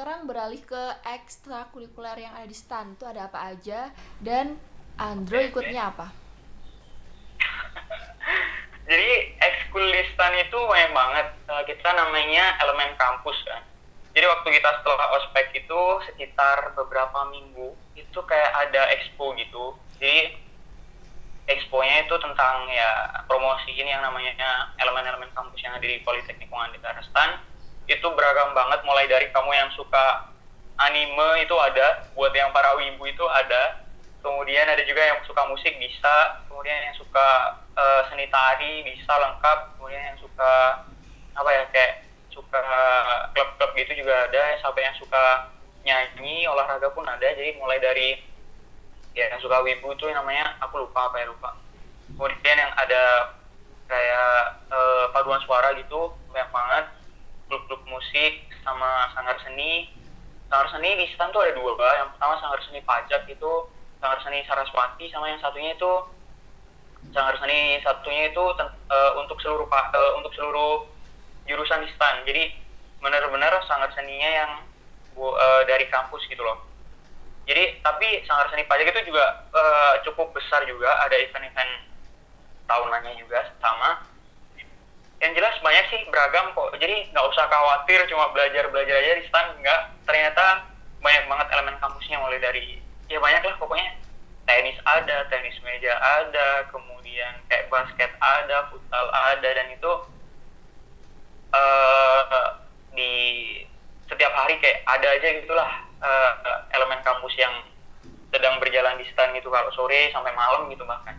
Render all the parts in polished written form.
sekarang beralih ke ekstrakurikuler yang ada di STAN. Itu ada apa aja dan Andro ikutnya apa? Jadi ekskul di STAN itu banyak banget. Kita namanya elemen kampus kan. Jadi waktu kita setelah ospek itu sekitar beberapa minggu itu kayak ada expo gitu. Jadi expo-nya itu tentang ya promosi ini yang namanya elemen-elemen kampus yang ada di Politeknik Ungadara STAN. Itu beragam banget, mulai dari kamu yang suka anime itu ada, buat yang para wibu itu ada, kemudian ada juga yang suka musik bisa, kemudian yang suka seni tari bisa lengkap, kemudian yang suka apa ya kayak suka klub-klub gitu juga ada, sampai yang suka nyanyi olahraga pun ada. Jadi mulai dari ya yang suka wibu itu namanya aku lupa apa ya, lupa. Kemudian yang ada kayak paduan suara gitu banyak banget, klub-klub musik sama sanggar seni. Sanggar seni di STAN tuh ada dua, yang pertama sanggar seni pajak itu sanggar seni Saraswati, sama yang satunya itu sanggar seni satunya itu untuk seluruh jurusan di STAN. Jadi benar-benar sanggar seninya yang dari kampus gitu loh. Jadi tapi sanggar seni pajak itu juga cukup besar juga, ada event-event tahunannya juga sama. Yang jelas banyak sih, beragam kok. Jadi nggak usah khawatir cuma belajar-belajar aja di STAN, nggak. Ternyata banyak banget elemen kampusnya, mulai dari ya banyak lah pokoknya. Tenis ada, tenis meja ada, kemudian kayak basket ada, futsal ada, dan itu di setiap hari kayak ada aja gitulah elemen kampus yang sedang berjalan di STAN gitu, kalau sore sampai malam gitu bahkan.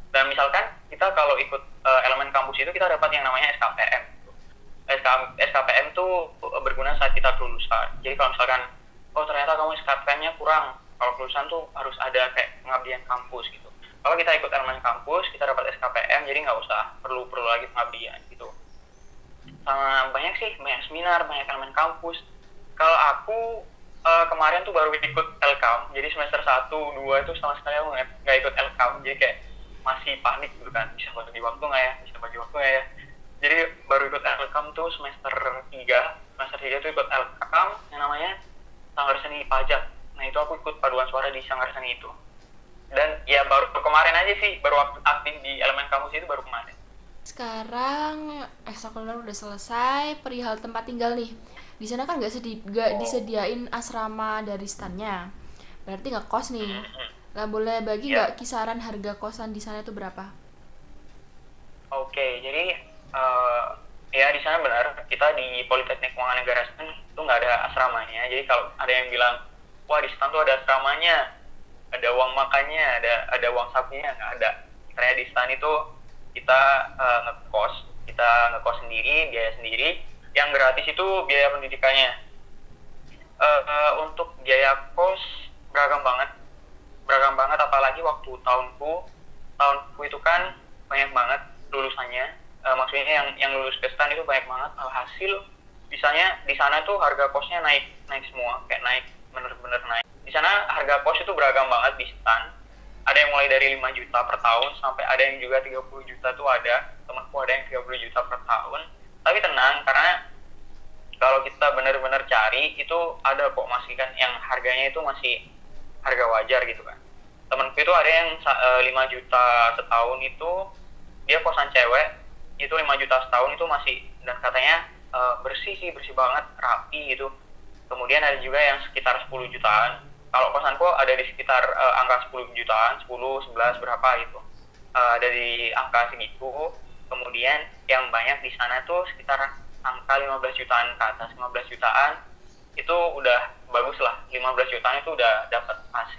Dan misalkan kita kalau ikut elemen kampus itu kita dapat yang namanya SKPM. SKPM tuh berguna saat kita kelulusan. Jadi kalau misalkan oh ternyata kamu SKPM-nya kurang, kalau kelulusan tuh harus ada kayak pengabdian kampus gitu. Kalau kita ikut elemen kampus kita dapat SKPM, jadi nggak usah perlu lagi pengabdian gitu. Sama banyak sih, banyak seminar, banyak elemen kampus. Kalau aku kemarin tuh baru ikut LKAM, jadi semester 1, 2 itu sama sekali aku nggak ikut LKAM, jadi kayak masih panik gitu kan, bisa bagi waktu nggak ya, jadi baru ikut LKAM tuh semester 3 tuh ikut LKAM yang namanya Sanggar Seni Pajak. Nah itu aku ikut paduan suara di Sanggar Seni itu, dan ya baru kemarin aja sih, baru waktu aktif di elemen kampus itu baru kemarin. Sekarang ekstrakurikuler udah selesai, perihal tempat tinggal nih. Di sana kan nggak Oh, disediain asrama dari stannya. Berarti nggak kos nih. Lah boleh bagi ya. nggak kisaran harga kosan di sana itu berapa? Oke, jadi ya di sana benar, kita di Politeknik Negara STAN itu nggak ada asramanya. Jadi kalau ada yang bilang, wah di STAN tuh ada asramanya, ada uang makannya, ada uang sakunya, nggak ada. Karena di STAN itu kita ngekos sendiri, biaya sendiri. Yang gratis itu biaya pendidikannya. Untuk biaya kos beragam banget, apalagi waktu tahunku itu kan banyak banget lulusannya. Maksudnya yang lulus ke STAN itu banyak banget. Alhasil misalnya di sana tuh harga kosnya naik naik semua, kayak naik, bener-bener naik. Di sana harga kos itu beragam banget di STAN. Ada yang mulai dari 5 juta per tahun sampai ada yang juga 30 juta tuh ada. Temanku ada yang 30 juta per tahun. Tapi tenang, karena kalau kita benar-benar cari itu ada kok, masih kan yang harganya itu masih harga wajar gitu kan. Temanku itu ada yang 5 juta setahun itu, dia kosan cewek, itu 5 juta setahun itu masih, dan katanya bersih sih, bersih banget, rapi gitu. Kemudian ada juga yang sekitar 10 jutaan. Kalau kosanku ada di sekitar angka 10 jutaan, 10, 11 berapa gitu. Ada di angka segitu. Kemudian yang banyak di sana tuh sekitar angka 15 jutaan ke atas. 15 jutaan itu udah bagus lah. 15 jutaan itu udah dapat AC,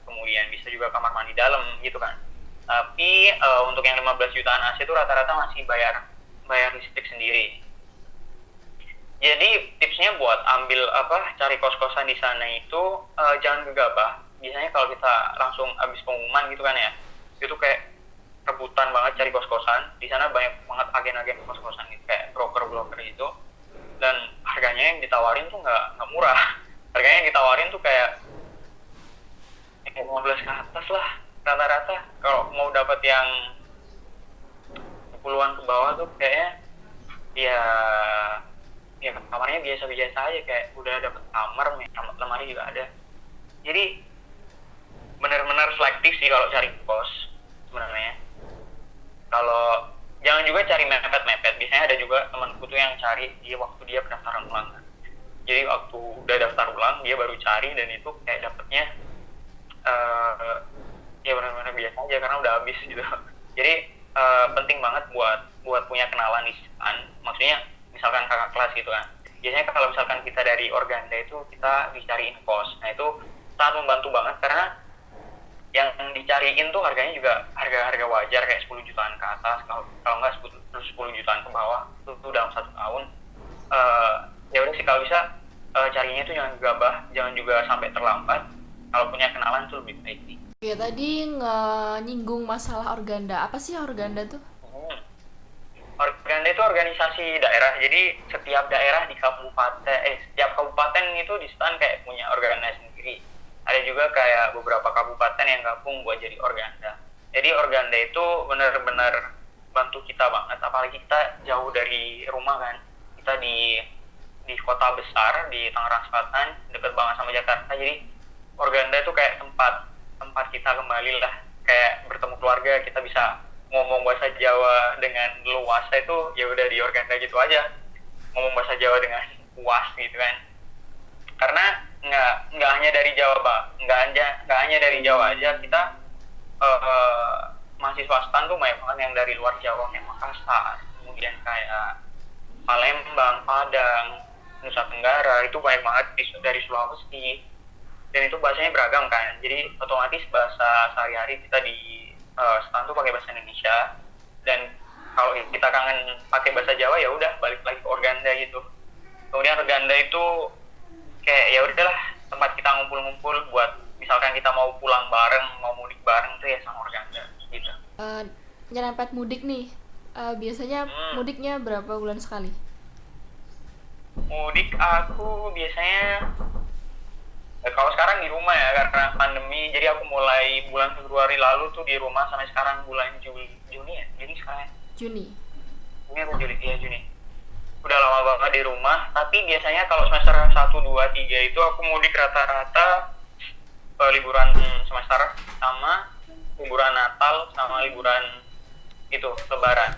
kemudian bisa juga kamar mandi dalam gitu kan. Tapi untuk yang 15 jutaan AC itu rata-rata masih bayar bayar listrik sendiri. Jadi tipsnya buat ambil cari kos-kosan di sana itu jangan gegabah. Biasanya kalau kita langsung habis pengumuman gitu kan ya, itu kayak rebutan banget cari kos-kosan. Di sana banyak banget agen-agen kos-kosan gitu, kayak broker-broker itu. Dan harganya yang ditawarin tuh nggak murah. Harganya yang ditawarin tuh kayak 15 ke atas lah rata-rata. Kalau mau dapat yang puluhan ke bawah tuh kayaknya ya kamarnya biasa-biasa aja, kayak udah dapat hari juga ada. Jadi benar-benar selektif sih kalau cari kos sebenarnya. Kalau jangan juga cari mepet-mepet, biasanya ada juga temanku tuh yang cari dia waktu dia pendaftaran ulang kan. Jadi waktu udah daftar ulang dia baru cari, dan itu kayak dapetnya ya benar-benar biasa aja karena udah habis gitu. Jadi penting banget buat punya kenalan di stan, maksudnya misalkan kakak kelas gitu kan. Biasanya kalau misalkan kita dari Organda itu kita dicariin kos, nah itu sangat membantu banget karena yang dicariin tuh harganya juga harga-harga wajar kayak 10 jutaan ke atas, kalau nggak 10 jutaan ke bawah itu dalam 1 tahun. Ya udah sih kalau bisa carinya tuh jangan gegabah, jangan juga sampai terlambat. Kalau punya kenalan tuh lebih baik sih. Ya tadi nyinggung masalah Organda. Apa sih Organda tuh? Organda itu organisasi daerah, jadi setiap daerah di kabupaten, setiap kabupaten itu di stan kayak punya organisasi sendiri. Ada juga kayak beberapa kabupaten yang gabung buat jadi Organda. Jadi Organda itu benar-benar bantu kita banget, apalagi kita jauh dari rumah kan. Kita di kota besar di Tangerang Selatan, deket banget sama Jakarta. Jadi Organda itu kayak tempat kita kembali lah, kayak bertemu keluarga, kita bisa ngomong bahasa Jawa dengan luas, itu ya udah di Organda gitu aja, ngomong bahasa Jawa dengan puas gitu kan. Karena nggak hanya dari Jawa nggak hanya dari Jawa aja, kita mahasiswa stan tuh banyak banget yang dari luar Jawa kayak Makassar, kemudian kayak Palembang, Padang, Nusa Tenggara, itu banyak banget dari Sulawesi, dan itu bahasanya beragam kan. Jadi otomatis bahasa sehari-hari kita di stan tuh pakai bahasa Indonesia, dan kalau kita kangen pakai bahasa Jawa ya udah balik lagi ke Organda gitu. Kemudian Organda itu kayak ya udahlah tempat kita ngumpul-ngumpul buat misalkan kita mau pulang bareng, mau mudik bareng tuh ya sama Organda gitu. Nyerempet mudik nih. Biasanya mudiknya berapa bulan sekali? Mudik aku biasanya kalau sekarang di rumah ya karena pandemi, jadi aku mulai bulan Februari lalu tuh di rumah sampai sekarang bulan Juni ya. Jadi sekarang Juni. Ini aku Juli ya, Juni. Udah lama banget di rumah, tapi biasanya kalau semester 1, 2, 3 itu aku mudik rata-rata liburan semester sama liburan Natal sama liburan itu Lebaran.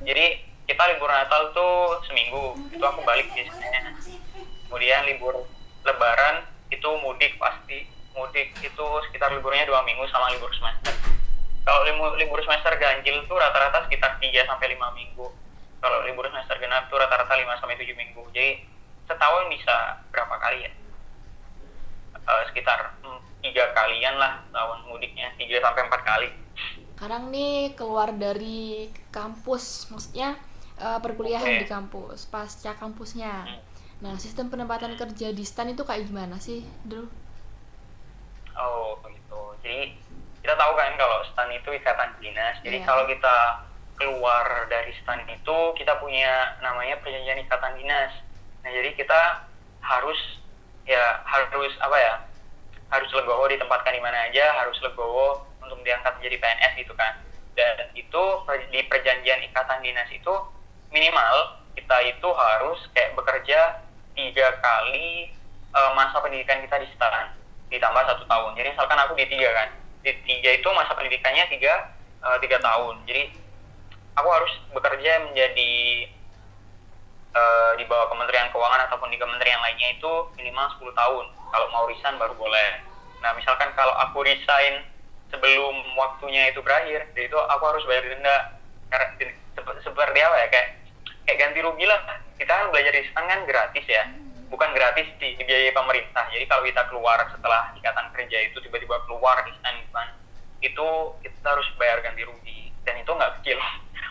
Jadi kita liburan Natal tuh seminggu, itu aku balik biasanya. Kemudian libur Lebaran itu mudik pasti. Mudik itu sekitar liburnya 2 minggu sama libur semester. Kalau libur semester ganjil tuh rata-rata sekitar 3 sampai 5 minggu. Kalau libur semester genap tuh rata-rata 5 sampai 7 minggu. Jadi setahun bisa berapa kali ya? Sekitar 3 kalian lah tahun mudiknya, 3 sampai 4 kali. Sekarang nih keluar dari kampus, maksudnya perkuliahan di kampus, pasca kampusnya. Nah, sistem penempatan kerja di stan itu kayak gimana sih, Drew? Oh, begitu. Jadi kita tahu kan kalau stan itu ikatan dinas. Jadi kalau kita keluar dari stan itu kita punya namanya perjanjian ikatan dinas. Nah, jadi kita harus harus legowo ditempatkan di mana aja, harus legowo untuk diangkat menjadi PNS gitu kan. Dan itu di perjanjian ikatan dinas itu minimal kita itu harus kayak bekerja 3 kali masa pendidikan kita di stan ditambah 1 tahun. Jadi misalkan aku D3 kan, D3 itu masa pendidikannya 3 tahun. Jadi aku harus bekerja menjadi di bawah Kementerian Keuangan ataupun di kementerian lainnya itu minimal 10 tahun. Kalau mau resign baru boleh. Nah, misalkan kalau aku resign sebelum waktunya itu berakhir, jadi itu aku harus bayar denda. Karena seperti apa ya, kayak ganti rugi lah. Kita kan belajar di stan kan gratis ya. Bukan gratis di biaya pemerintah. Jadi kalau kita keluar setelah ikatan kerja itu tiba-tiba keluar di stan kan, itu kita harus bayar ganti rugi. Dan itu nggak kecil.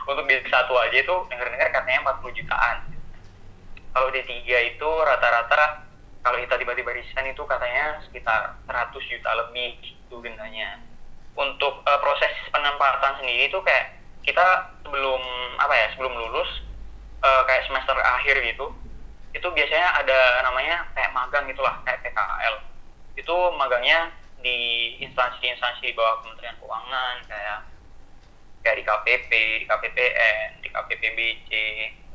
Untuk D1 aja itu dengar-dengar katanya 40 jutaan. Kalau D3 itu rata-rata kalau kita tiba-tiba resign itu katanya sekitar 100 juta lebih itu dendanya. Untuk proses penempatan sendiri itu kayak kita sebelum lulus kayak semester akhir gitu, itu biasanya ada namanya kayak magang gitulah, kayak PKL. Itu magangnya di instansi-instansi di bawah Kementerian Keuangan kayak di KPP, di KPPN, di KPPBC,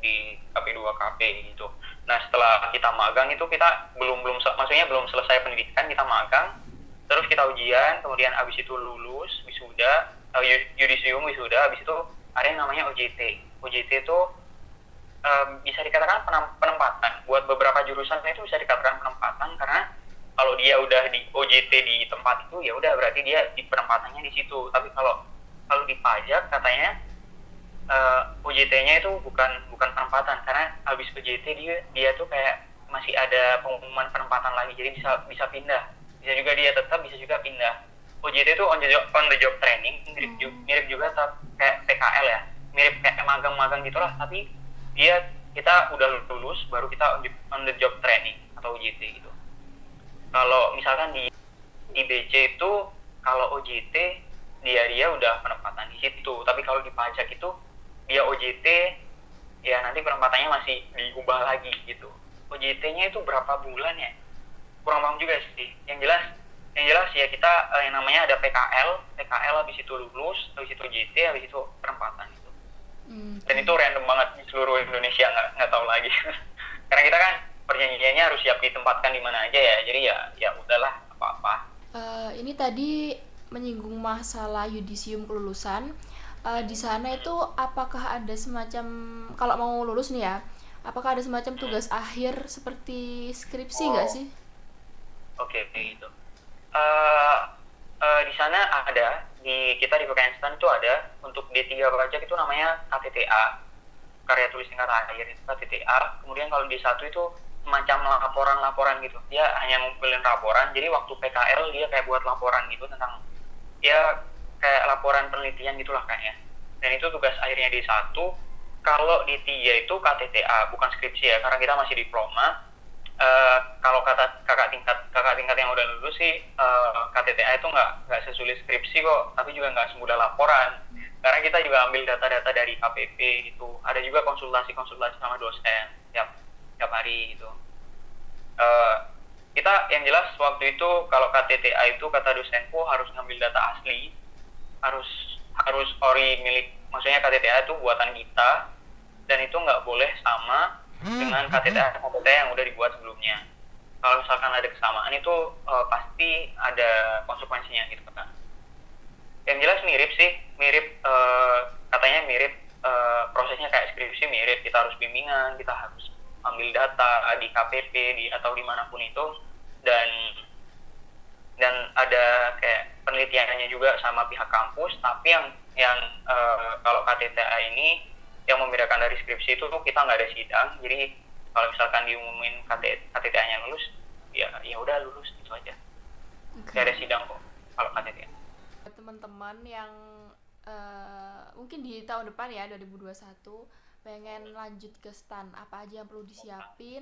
di KP2KP gitu. Nah, setelah kita magang itu kita maksudnya belum selesai pendidikan, kita magang, terus kita ujian, kemudian abis itu lulus, wisuda, yudisium wisuda, abis itu ada yang namanya OJT. OJT itu bisa dikatakan penempatan. Buat beberapa jurusan itu bisa dikatakan penempatan karena kalau dia udah di OJT di tempat itu ya udah berarti dia di penempatannya di situ. Tapi kalau kalau di pajak katanya OJT-nya itu bukan penempatan karena habis OJT dia tuh kayak masih ada pengumuman penempatan lagi, jadi bisa pindah, bisa juga dia tetap, bisa juga pindah. OJT itu on the job training, mirip juga kayak PKL ya, mirip kayak magang-magang gitulah, tapi kita udah lulus baru kita on the job training atau OJT gitu. Kalau misalkan di BC itu kalau OJT dia udah penempatan di situ, tapi kalau di pajak itu dia OJT ya nanti penempatannya masih diubah lagi gitu. OJT-nya itu berapa bulan ya? Kurang paham juga sih. Yang jelas ya kita yang namanya ada PKL habis itu lulus, habis itu OJT, habis itu penempatan itu. Dan itu random banget di seluruh Indonesia, nggak tahu lagi. Karena kita kan perjanjiannya harus siap ditempatkan di mana aja ya. Jadi ya udahlah apa-apa. Ini tadi menyinggung masalah yudisium kelulusan. Di sana itu apakah ada semacam, kalau mau lulus nih ya, apakah ada semacam tugas akhir seperti skripsi nggak sih? Oke, gitu. Di sana ada, kita di PKN itu ada untuk D3 pajak itu namanya KTTA, karya tulis tingkat akhir itu KTTA. Kemudian kalau D1 itu semacam laporan-laporan gitu. Dia hanya ngumpulin laporan. Jadi waktu PKL dia kayak buat laporan gitu tentang ya kayak laporan penelitian gitulah kayaknya. Dan itu tugas akhirnya D1. Kalau D3 itu KTTA, bukan skripsi ya, karena kita masih diploma. Kalau kakak tingkat yang udah lulus sih KTTA itu nggak sesulit skripsi kok, tapi juga nggak semudah laporan. Karena kita juga ambil data-data dari KPP gitu. Ada juga konsultasi sama dosen tiap hari gitu. Kita yang jelas waktu itu kalau KTTA itu kata dosenku harus ngambil data asli, harus ori milik, maksudnya KTTA itu buatan kita, dan itu nggak boleh sama dengan KTTA yang udah dibuat sebelumnya. Kalau misalkan ada kesamaan itu pasti ada konsekuensinya gitu kan. Yang jelas mirip katanya mirip, prosesnya kayak skripsi mirip. Kita harus bimbingan, kita harus ambil data di KPP atau dimanapun itu, dan ada kayak penelitiannya juga sama pihak kampus. Tapi yang kalau KTTA ini yang membedakan dari skripsi itu kita nggak ada sidang. Jadi kalau misalkan diumumin KTTA-nya lulus, ya udah lulus gitu aja. Nggak ada sidang kok kalau KTTA. Teman-teman yang mungkin di tahun depan ya 2021 pengen lanjut ke STAN, apa aja yang perlu disiapin?